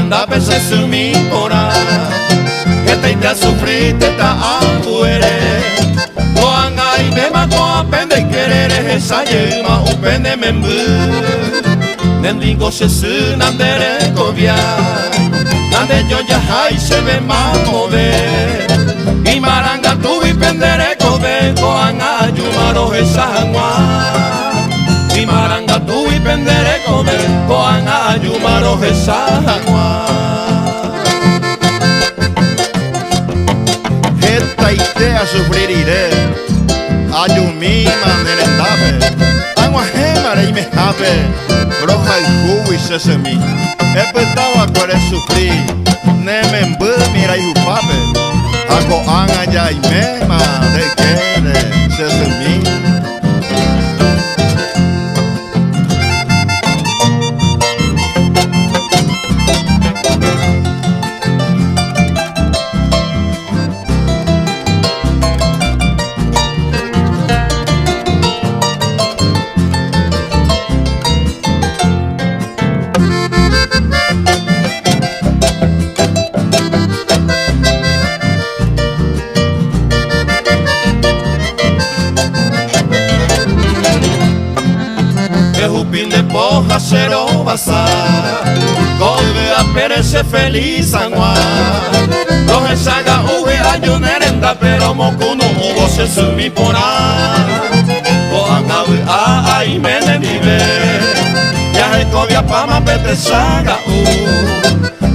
nerenda pese sumi pora Eta ita sufrite ta ampuere Koanga ibema ko apende kerere Esa yema upende membu Nendingo se su nandere kovia Nande yo ya hai se ve mamode Y maranga tu pendere kove Koanga yumaro esa ngwa Y maranga tu pendere kove Koanga yumaro esa ngwa Esta idea sufrir iré Ayumima merendabe Agua gemare y me jabe Broja y jugo y sesemi Espetaba cuare sufrir Nemen bu mira y upabe Ako anga ya y mema De quere sesemi Jupin de poja cero basa Golbe a perece feliz angua Roje saga uve ayo nerenda Pero mokuno hugo se sumi pora Koanga ui a ai mene nive Ya he kovia pama pete saga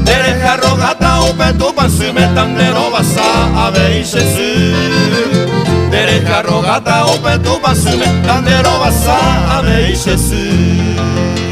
Dereja rogata upe tu pansume tandero basa Ave y se su Derecha rogata upe tu basume Tandero basa ave y se su